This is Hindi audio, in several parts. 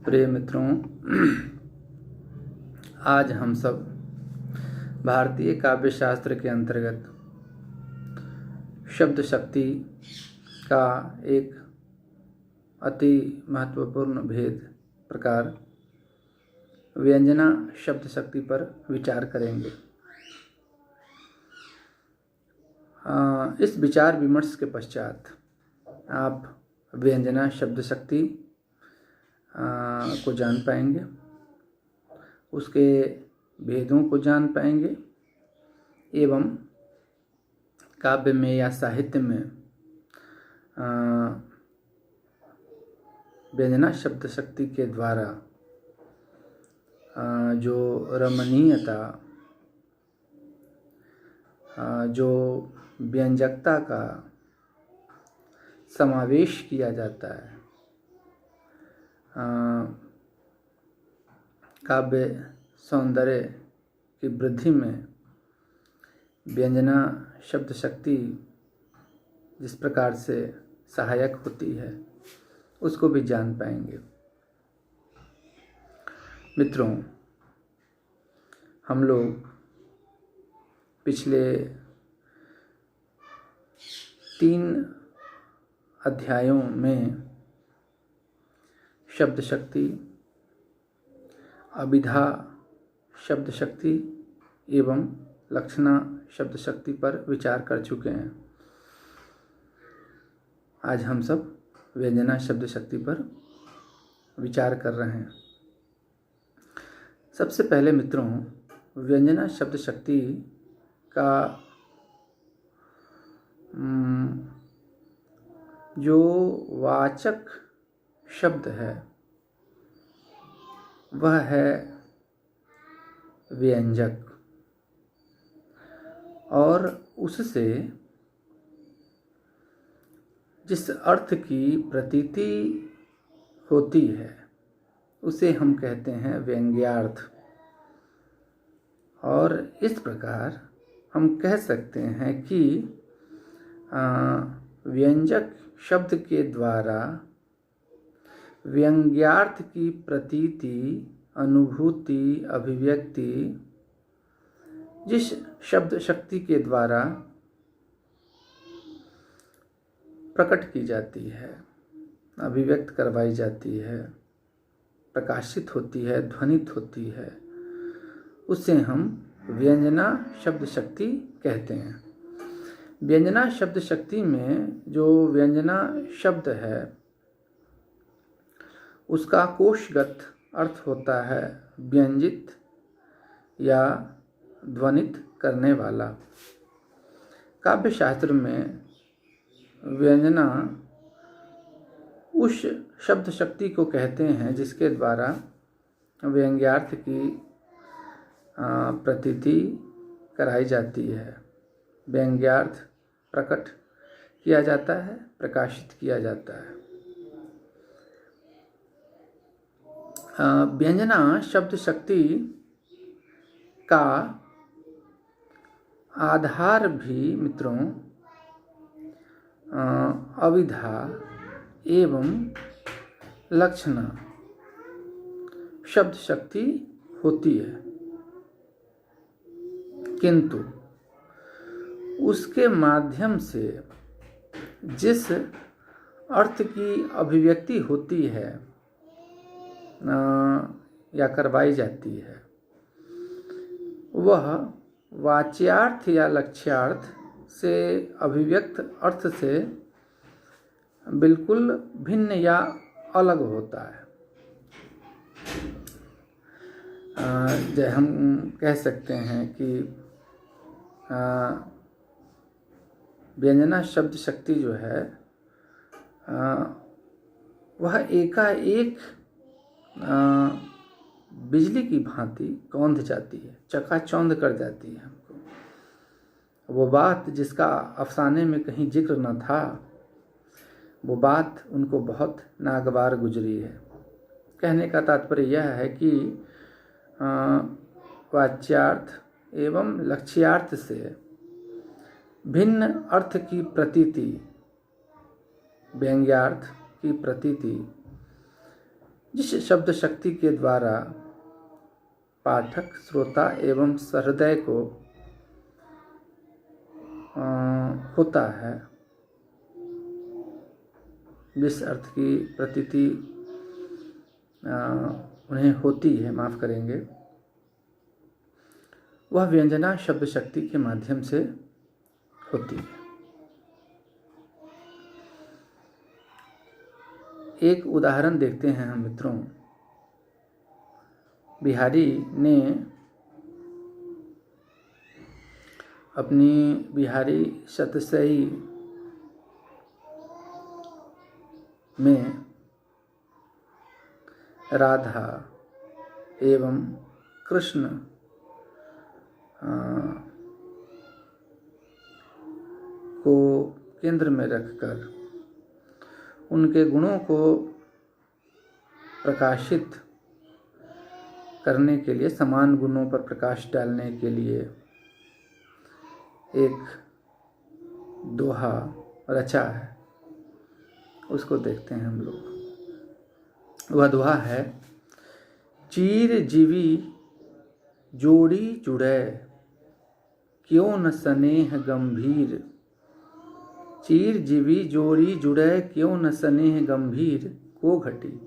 प्रिय मित्रों, आज हम सब भारतीय काव्य शास्त्र के अंतर्गत शब्द शक्ति का एक अति महत्वपूर्ण भेद प्रकार व्यंजना शब्द शक्ति पर विचार करेंगे। इस विचार विमर्श के पश्चात आप व्यंजना शब्द शक्ति को जान पाएंगे, उसके भेदों को जान पाएंगे एवं काव्य में या साहित्य में व्यंजना शब्द शक्ति के द्वारा जो रमणीयता, जो व्यंजकता का समावेश किया जाता है, काव्य सौंदर्य की वृद्धि में व्यंजना शब्द शक्ति जिस प्रकार से सहायक होती है उसको भी जान पाएंगे। मित्रों, हम लोग पिछले 3 अध्यायों में शब्द शक्ति, अभिधा शब्द शक्ति एवं लक्षणा शब्द शक्ति पर विचार कर चुके हैं। आज हम सब व्यंजना शब्द शक्ति पर विचार कर रहे हैं। सबसे पहले मित्रों, व्यंजना शब्द शक्ति का जो वाचक शब्द है वह है व्यंजक, और उससे जिस अर्थ की प्रतीति होती है उसे हम कहते हैं व्यंग्यार्थ। और इस प्रकार हम कह सकते हैं कि व्यंजक शब्द के द्वारा व्यंग्यार्थ की प्रतीति, अनुभूति, अभिव्यक्ति जिस शब्द शक्ति के द्वारा प्रकट की जाती है, अभिव्यक्त करवाई जाती है, प्रकाशित होती है, ध्वनित होती है, उसे हम व्यंजना शब्द शक्ति कहते हैं। व्यंजना शब्द शक्ति में जो व्यंजना शब्द है उसका कोशगत अर्थ होता है व्यंजित या ध्वनित करने वाला। काव्य शास्त्र में व्यंजना उस शब्द शक्ति को कहते हैं जिसके द्वारा व्यंग्यार्थ की प्रतीति कराई जाती है, व्यंग्यार्थ प्रकट किया जाता है, प्रकाशित किया जाता है। व्यंजना शब्द शक्ति का आधार भी मित्रों अभिधा एवं लक्षणा शब्द शक्ति होती है, किंतु उसके माध्यम से जिस अर्थ की अभिव्यक्ति होती है या करवाई जाती है वह वाच्यार्थ या लक्ष्यार्थ से अभिव्यक्त अर्थ से बिल्कुल भिन्न या अलग होता है। हम कह सकते हैं कि व्यंजना शब्द शक्ति जो है वह एकाएक बिजली की भांति कौंध जाती है, चकाचौंध कर जाती है हमको। वो बात जिसका अफसाने में कहीं जिक्र न था, वो बात उनको बहुत नागवार गुजरी है। कहने का तात्पर्य यह है कि वाच्यार्थ एवं लक्ष्यार्थ से भिन्न अर्थ की प्रतीति, व्यंग्यार्थ की प्रतीति जिस शब्द शक्ति के द्वारा पाठक, श्रोता एवं सहृदय को होता है, जिस अर्थ की प्रतीति उन्हें होती है, माफ करेंगे, वह व्यंजना शब्द शक्ति के माध्यम से होती है। एक उदाहरण देखते हैं हम मित्रों। बिहारी ने अपनी बिहारी शतसई में राधा एवं कृष्ण को केंद्र में रखकर उनके गुणों को प्रकाशित करने के लिए, समान गुणों पर प्रकाश डालने के लिए एक दोहा रचा है। उसको देखते हैं हम लोग। वह दोहा है, चीर जीवी जोड़ी जुड़े क्यों न स्नेह गंभीर। चीर जीवी जोड़ी जुड़े क्यों न स्नेह गंभीर। को घटी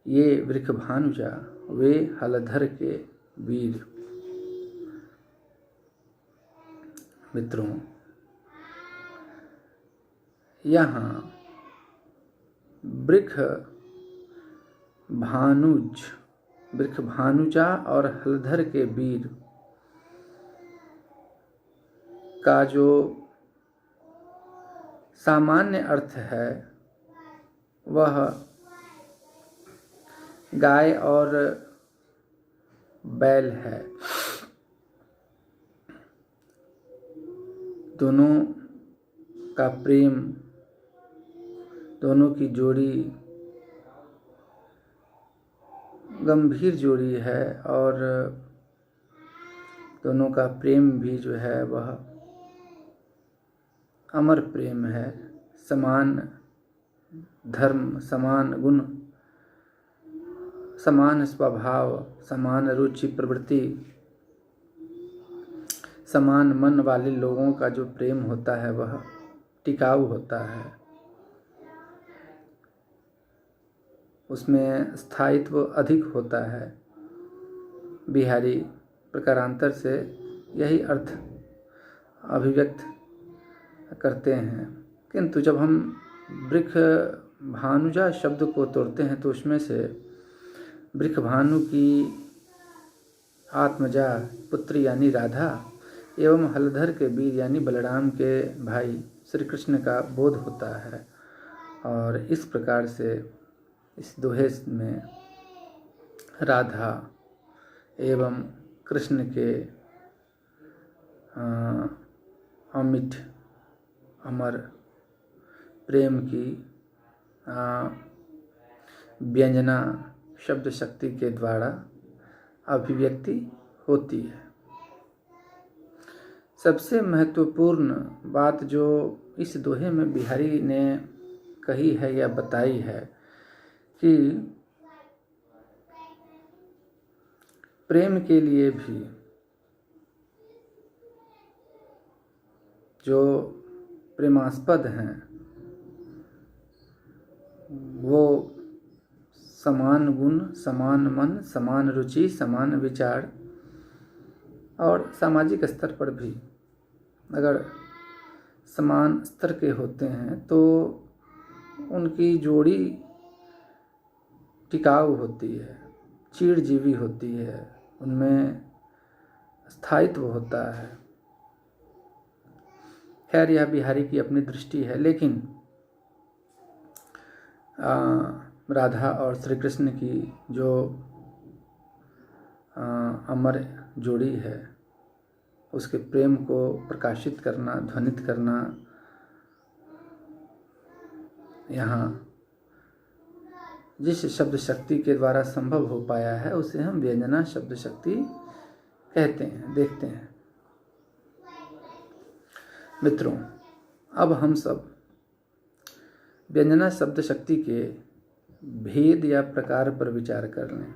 ये वृख भानुजा वे हलधर के वीर। मित्रों, यहाँ वृख भानुजा और हलधर के वीर का जो सामान्य अर्थ है वह गाय और बैल है। दोनों का प्रेम, दोनों की जोड़ी गंभीर जोड़ी है और दोनों का प्रेम भी जो है वह अमर प्रेम है। समान धर्म, समान गुण, समान स्वभाव, समान रुचि प्रवृत्ति, समान मन वाले लोगों का जो प्रेम होता है वह टिकाऊ होता है, उसमें स्थायित्व अधिक होता है। बिहारी प्रकारांतर से यही अर्थ अभिव्यक्त करते हैं। किंतु जब हम वृख भानुजा शब्द को तोड़ते हैं तो उसमें से वृख भानु की आत्मजा पुत्री यानी राधा एवं हलधर के वीर यानी बलराम के भाई श्री कृष्ण का बोध होता है। और इस प्रकार से इस दोहे में राधा एवं कृष्ण के अमिट अमर प्रेम की व्यंजना शब्द शक्ति के द्वारा अभिव्यक्ति होती है। सबसे महत्वपूर्ण बात जो इस दोहे में बिहारी ने कही है या बताई है कि प्रेम के लिए भी जो प्रेमास्पद हैं वो समान गुण, समान मन, समान रुचि, समान विचार और सामाजिक स्तर पर भी अगर समान स्तर के होते हैं तो उनकी जोड़ी टिकाऊ होती है, चिरजीवी होती है, उनमें स्थायित्व होता है। खैर यह बिहारी की अपनी दृष्टि है, लेकिन राधा और श्री कृष्ण की जो अमर जोड़ी है उसके प्रेम को प्रकाशित करना, ध्वनित करना यहाँ जिस शब्द शक्ति के द्वारा संभव हो पाया है उसे हम व्यंजना शब्द शक्ति कहते हैं। देखते हैं मित्रों, अब हम सब व्यंजना शब्द शक्ति के भेद या प्रकार पर विचार कर लें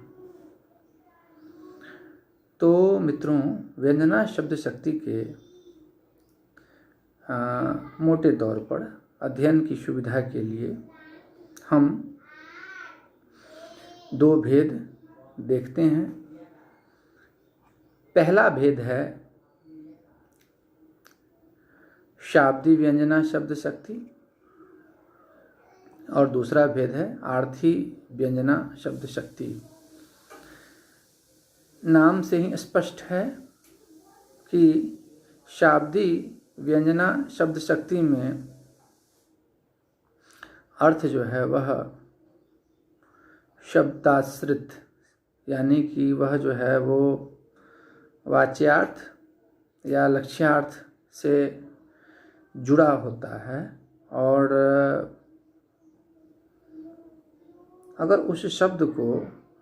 तो मित्रों, व्यंजना शब्द शक्ति के मोटे तौर पर अध्ययन की सुविधा के लिए हम दो भेद देखते हैं। पहला भेद है शाब्दी व्यंजना शब्द शक्ति और दूसरा भेद है आर्थी व्यंजना शब्द शक्ति। नाम से ही स्पष्ट है कि शाब्दी व्यंजना शब्द शक्ति में अर्थ जो है वह शब्दाश्रित, यानी कि वह जो है वो वाच्यार्थ या लक्ष्यार्थ से जुड़ा होता है। और अगर उस शब्द को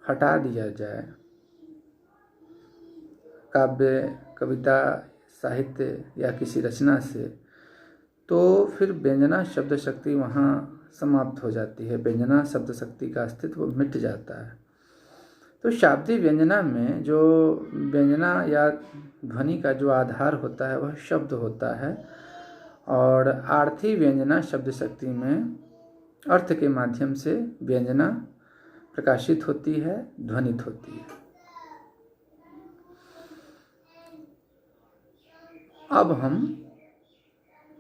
हटा दिया जाए काव्य, कविता, साहित्य या किसी रचना से, तो फिर व्यंजना शब्द शक्ति वहाँ समाप्त हो जाती है, व्यंजना शब्द शक्ति का अस्तित्व मिट जाता है। तो शाब्दी व्यंजना में जो व्यंजना या ध्वनि का जो आधार होता है वह शब्द होता है, और आर्थी व्यंजना शब्द शक्ति में अर्थ के माध्यम से व्यंजना प्रकाशित होती है, ध्वनित होती है। अब हम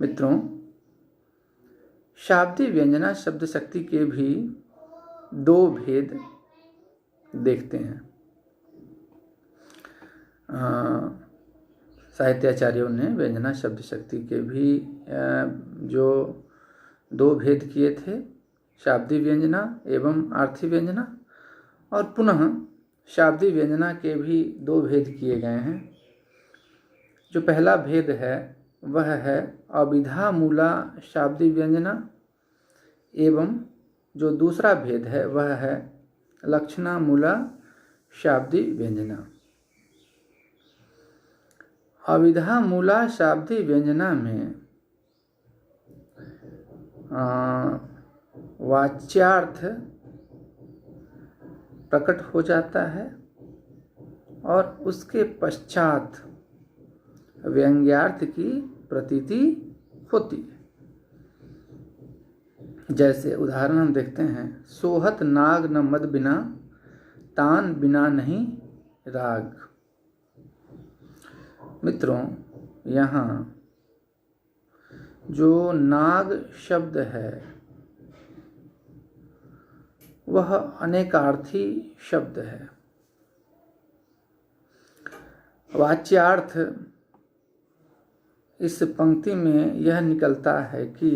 मित्रों शाब्दी व्यंजना शब्द शक्ति के भी दो भेद देखते हैं। साहित्याचार्यों ने व्यंजना शब्द शक्ति के भी जो दो भेद किए थे, शाब्दी व्यंजना एवं आर्थी व्यंजना, और पुनः शाब्दी व्यंजना के भी दो भेद किए गए हैं। जो पहला भेद है वह है अभिधा मूला शाब्दी व्यंजना, एवं जो दूसरा भेद है वह है लक्षणा मूला शाब्दी व्यंजना। अभिधा मूला शाब्दी व्यंजना में वाच्यार्थ प्रकट हो जाता है और उसके पश्चात व्यंग्यार्थ की प्रतीति होती है। जैसे उदाहरण हम देखते हैं, सोहत नाग न मद बिना, तान बिना नहीं राग। मित्रों, यहाँ जो नाग शब्द है वह अनेकार्थी शब्द है। वाच्यार्थ इस पंक्ति में यह निकलता है कि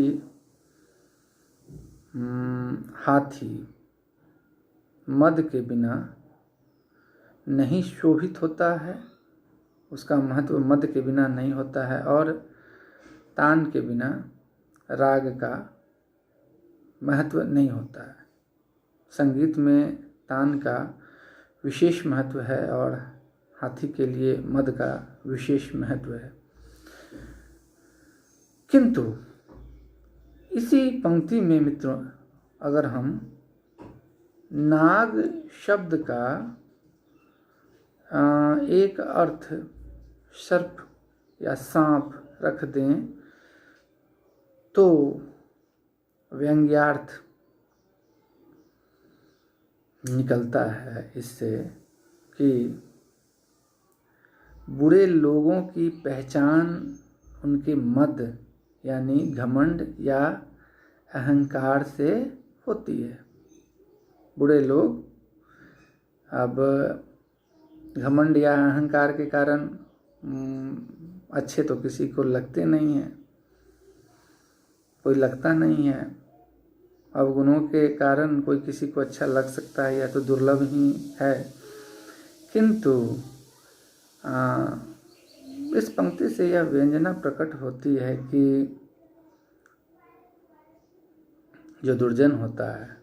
हाथी मद के बिना नहीं शोभित होता है, उसका महत्व मद के बिना नहीं होता है, और तान के बिना राग का महत्व नहीं होता है। संगीत में तान का विशेष महत्व है और हाथी के लिए मद का विशेष महत्व है। किंतु इसी पंक्ति में मित्रों, अगर हम नाग शब्द का एक अर्थ सर्प या सांप रख दें तो व्यंग्यार्थ निकलता है इससे कि बुरे लोगों की पहचान उनके मद यानी घमंड या अहंकार से होती है। बुरे लोग अब घमंड या अहंकार के कारण अच्छे तो किसी को लगते नहीं हैं, कोई लगता नहीं है। अवगुणों के कारण कोई किसी को अच्छा लग सकता है, या तो दुर्लभ ही है। किंतु इस पंक्ति से यह व्यंजना प्रकट होती है कि जो दुर्जन होता है,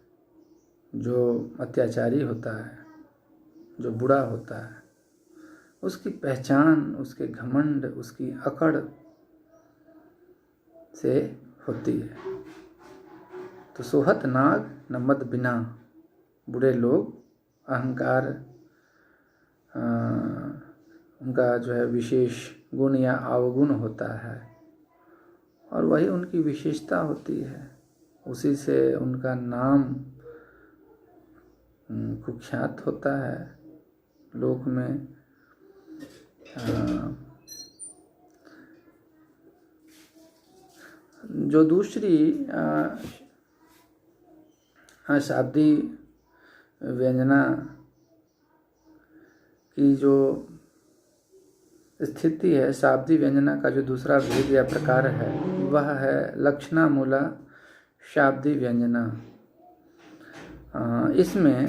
जो अत्याचारी होता है, जो बुरा होता है, उसकी पहचान उसके घमंड, उसकी अकड़ से होती है। तो सोहत नाग न मद बिना, बुरे लोग अहंकार उनका जो है विशेष गुण या अवगुण होता है और वही उनकी विशेषता होती है, उसी से उनका नाम कुख्यात होता है लोक में। जो दूसरी शाब्दी व्यंजना की जो स्थिति है, शाब्दी व्यंजना का जो दूसरा भेद या प्रकार है वह है लक्षणामूला शाब्दी व्यंजना। इसमें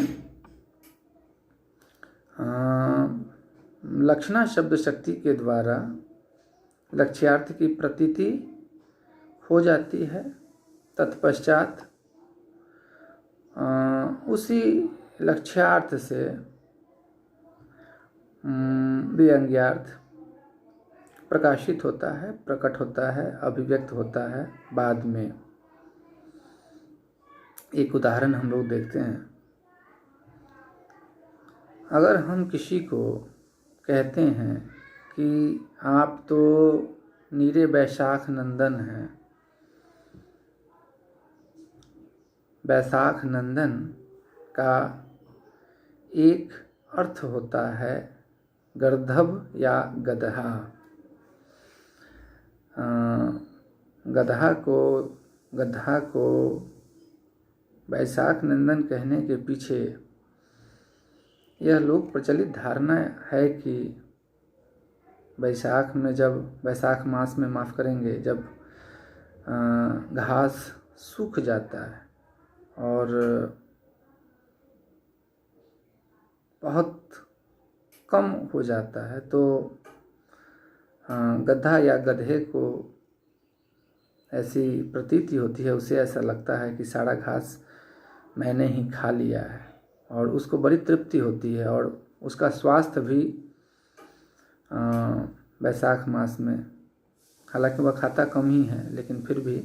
लक्षणा शब्द शक्ति के द्वारा लक्ष्यार्थ की प्रतीति हो जाती है, तत्पश्चात उसी लक्ष्यार्थ से व्यंग्यार्थ प्रकाशित होता है, प्रकट होता है, अभिव्यक्त होता है बाद में। एक उदाहरण हम लोग देखते हैं। अगर हम किसी को कहते हैं कि आप तो नीरे वैशाख नंदन हैं, वैशाख नंदन का एक अर्थ होता है गर्दभ या गदहा। गदहा को वैशाख नंदन कहने के पीछे यह लोक प्रचलित धारणा है कि वैशाख मास में माफ़ करेंगे, जब घास सूख जाता है और बहुत कम हो जाता है तो गधा या गधे को ऐसी प्रतीति होती है, उसे ऐसा लगता है कि सारा घास मैंने ही खा लिया है और उसको बड़ी तृप्ति होती है और उसका स्वास्थ्य भी वैशाख मास में, हालांकि वह खाता कम ही है लेकिन फिर भी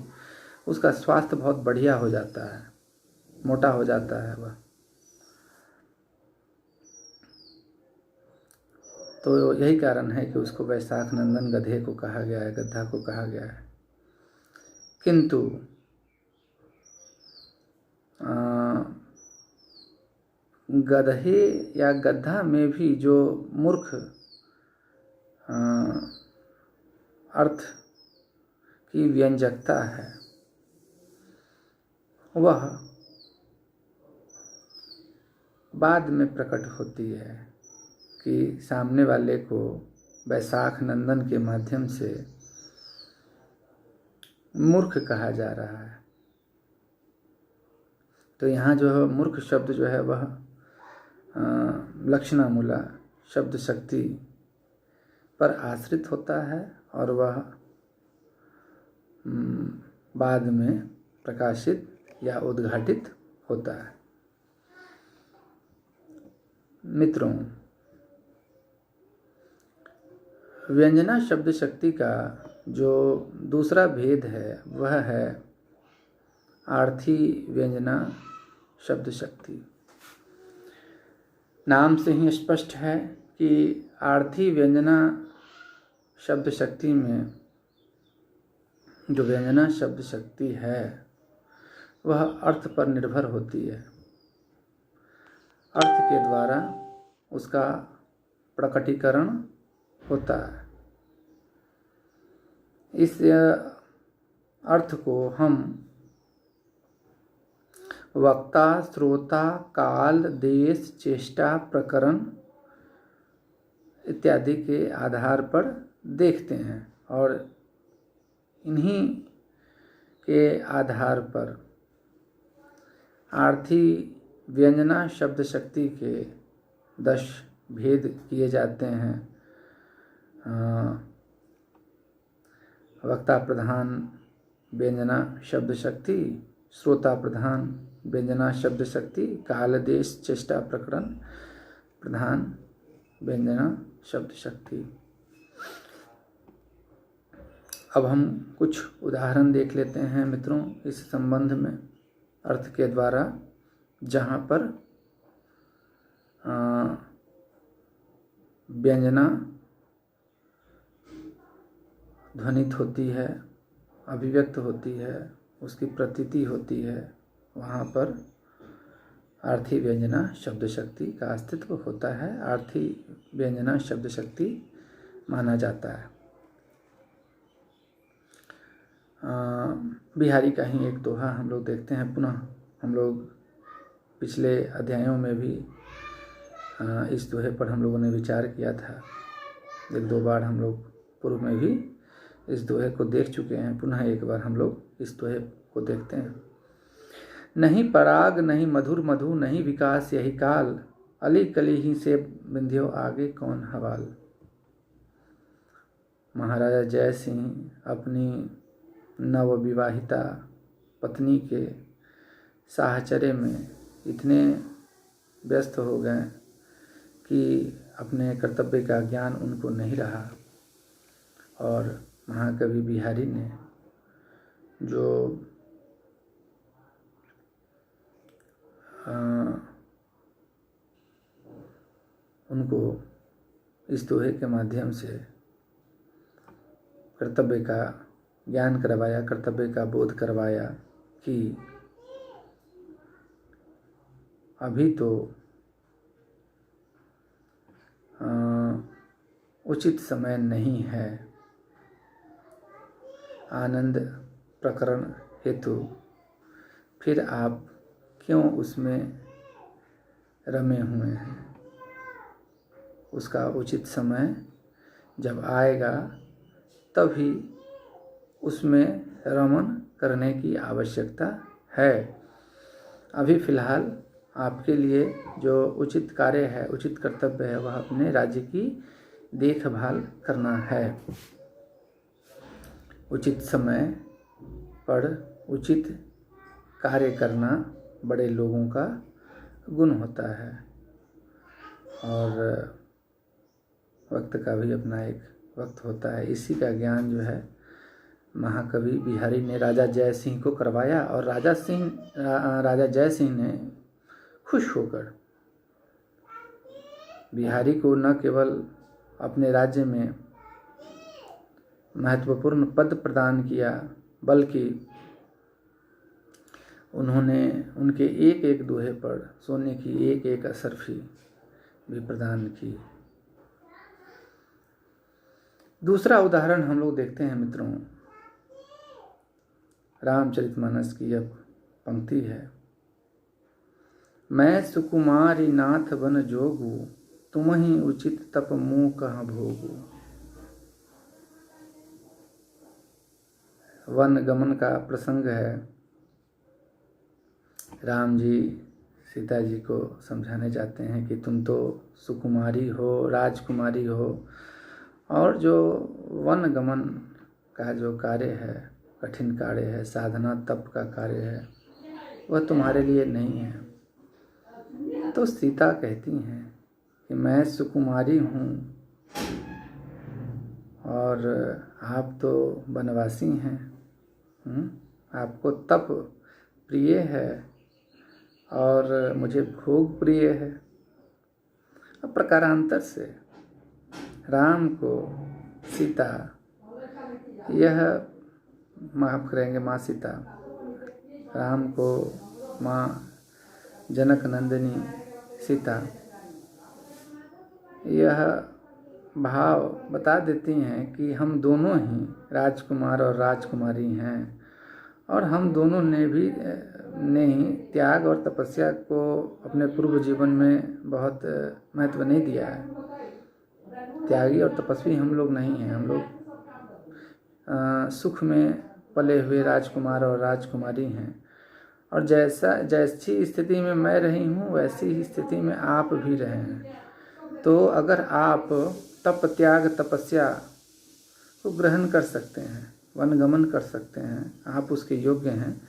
उसका स्वास्थ्य बहुत बढ़िया हो जाता है, मोटा हो जाता है वह। तो यही कारण है कि उसको वैशाख नंदन गधे को कहा गया है, गधा को कहा गया है। किंतु गधे या गधा में भी जो मूर्ख अर्थ की व्यंजकता है वह बाद में प्रकट होती है कि सामने वाले को वैशाख नंदन के माध्यम से मूर्ख कहा जा रहा है। तो यहाँ जो है मूर्ख शब्द जो है वह लक्षणामूला शब्द शक्ति पर आश्रित होता है और वह बाद में प्रकाशित या उद्घाटित होता है। मित्रों, व्यंजना शब्द शक्ति का जो दूसरा भेद है वह है आर्थी व्यंजना शब्द शक्ति। नाम से ही स्पष्ट है कि आर्थी व्यंजना शब्द शक्ति में जो व्यंजना शब्द शक्ति है वह अर्थ पर निर्भर होती है, अर्थ के द्वारा उसका प्रकटीकरण होता है। इस अर्थ को हम वक्ता, श्रोता, काल, देश, चेष्टा, प्रकरण इत्यादि के आधार पर देखते हैं और इन्हीं के आधार पर आर्थी व्यंजना शब्द शक्ति के 10 भेद किए जाते हैं। वक्ता प्रधान व्यंजना शब्द शक्ति, श्रोता प्रधान व्यंजना शब्द शक्ति, काल, देश, चेष्टा, प्रकरण प्रधान व्यंजना शब्द शक्ति। अब हम कुछ उदाहरण देख लेते हैं मित्रों इस संबंध में, अर्थ के द्वारा जहाँ पर व्यंजना ध्वनित होती है, अभिव्यक्त होती है, उसकी प्रतीति होती है, वहाँ पर आर्थी व्यंजना शब्द शक्ति का अस्तित्व होता है, आर्थी व्यंजना शब्द शक्ति माना जाता है। बिहारी का ही एक दोहा हम लोग देखते हैं पुनः। हम लोग पिछले अध्यायों में भी इस दोहे पर हम लोगों ने विचार किया था, एक दो बार हम लोग पूर्व में भी इस दोहे को देख चुके हैं। पुनः एक बार हम लोग इस दोहे को देखते हैं। नहीं पराग नहीं मधुर मधु, नहीं विकास यही काल, अली कली ही से बिंध्यो आगे कौन हवाल। महाराजा जय सिंह अपनी नवविवाहिता पत्नी के साहचर्य में इतने व्यस्त हो गए कि अपने कर्तव्य का ज्ञान उनको नहीं रहा, और महाकवि बिहारी ने जो उनको इस दोहे के माध्यम से कर्तव्य का ज्ञान करवाया, कर्तव्य का बोध करवाया कि अभी तो उचित समय नहीं है आनंद प्रकरण हेतु, फिर आप क्यों उसमें रमे हुए हैं। उसका उचित समय जब आएगा तभी उसमें रमन करने की आवश्यकता है। अभी फ़िलहाल आपके लिए जो उचित कार्य है, उचित कर्तव्य है, वह अपने राज्य की देखभाल करना है। उचित समय पर उचित कार्य करना बड़े लोगों का गुण होता है, और वक्त का भी अपना एक वक्त होता है। इसी का ज्ञान जो है महाकवि बिहारी ने राजा जय सिंह को करवाया, और राजा जय सिंह ने खुश होकर बिहारी को न केवल अपने राज्य में महत्वपूर्ण पद प्रदान किया, बल्कि उन्होंने उनके एक एक दोहे पर सोने की एक एक असरफी भी प्रदान की। दूसरा उदाहरण हम लोग देखते हैं मित्रों, रामचरितमानस की यह पंक्ति है। मैं सुकुमारी नाथ वन जोगू, तुम ही उचित तप मुँह कहाँ भोगू। वन गमन का प्रसंग है। राम जी सीता जी को समझाने जाते हैं कि तुम तो सुकुमारी हो, राजकुमारी हो, और जो वन गमन का जो कार्य है, कठिन कार्य है, साधना तप का कार्य है, वह तुम्हारे लिए नहीं है। तो सीता कहती हैं कि मैं सुकुमारी हूँ और आप तो वनवासी हैं, आपको तप प्रिय है और मुझे भोग प्रिय है। अब प्रकारांतर से राम को सीता, यह माफ़ करेंगे माँ सीता, राम को माँ जनक नंदिनी सीता यह भाव बता देती हैं कि हम दोनों ही राजकुमार और राजकुमारी हैं, और हम दोनों ने ही त्याग और तपस्या को अपने पूर्व जीवन में बहुत महत्व नहीं दिया है। त्यागी और तपस्वी हम लोग नहीं हैं। हम लोग सुख में पले हुए राजकुमार और राजकुमारी हैं, और जैसी स्थिति में मैं रही हूँ वैसी ही स्थिति में आप भी रहे हैं। तो अगर आप तप त्याग तपस्या को ग्रहण कर सकते हैं, वनगमन कर सकते हैं, आप उसके योग्य हैं,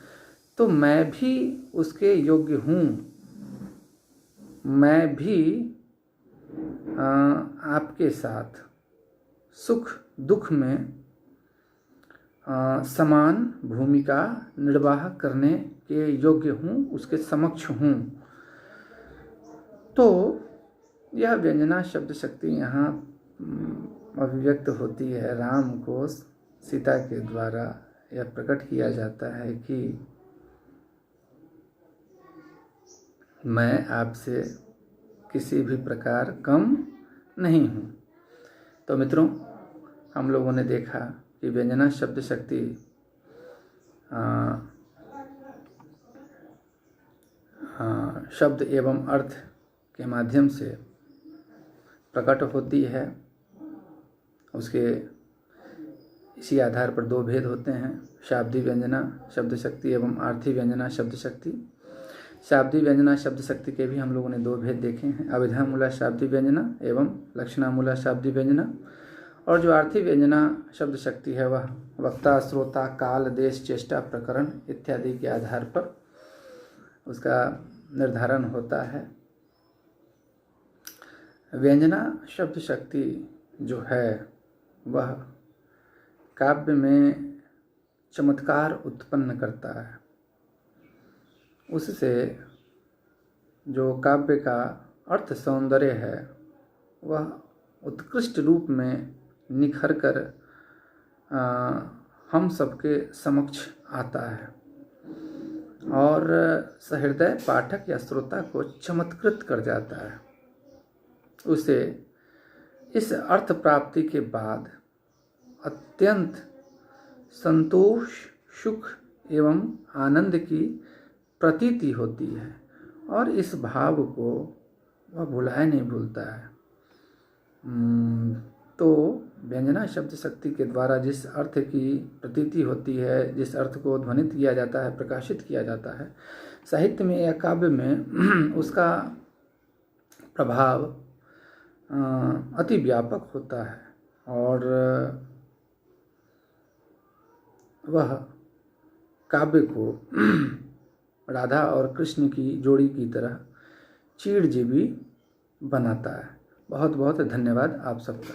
तो मैं भी उसके योग्य हूँ। मैं भी आपके साथ सुख दुख में समान भूमिका निर्वाह करने के योग्य हूँ, उसके समक्ष हूँ। तो यह व्यंजना शब्द शक्ति यहाँ अभिव्यक्त होती है। राम को सीता के द्वारा यह प्रकट किया जाता है कि मैं आपसे किसी भी प्रकार कम नहीं हूँ। तो मित्रों, हम लोगों ने देखा कि व्यंजना शब्द शक्ति शब्द एवं अर्थ के माध्यम से प्रकट होती है। उसके इसी आधार पर दो भेद होते हैं, शाब्दी व्यंजना शब्द शक्ति एवं आर्थी व्यंजना शब्द शक्ति। शाब्दी व्यंजना शब्द शक्ति के भी हम लोगों ने दो भेद देखे हैं, अभिधा मूला शाब्दी व्यंजना एवं लक्षणा मूला शाब्दी व्यंजना। और जो आर्थी व्यंजना शब्द शक्ति है वह वक्ता, श्रोता, काल, देश, चेष्टा, प्रकरण इत्यादि के आधार पर उसका निर्धारण होता है। व्यंजना शब्द शक्ति जो है वह काव्य में चमत्कार उत्पन्न करता है। उससे जो काव्य का अर्थ सौंदर्य है वह उत्कृष्ट रूप में निखर कर हम सबके समक्ष आता है और सहृदय पाठक या श्रोता को चमत्कृत कर जाता है। उसे इस अर्थ प्राप्ति के बाद अत्यंत संतोष, सुख एवं आनंद की प्रतीति होती है और इस भाव को वह भुलाए नहीं भूलता है। तो व्यंजना शब्द शक्ति के द्वारा जिस अर्थ की प्रतीति होती है, जिस अर्थ को ध्वनित किया जाता है, प्रकाशित किया जाता है साहित्य में या काव्य में, उसका प्रभाव अति व्यापक होता है और वह काव्य को राधा और कृष्ण की जोड़ी की तरह चीड़जीवी बनाता है। बहुत बहुत धन्यवाद आप सबका।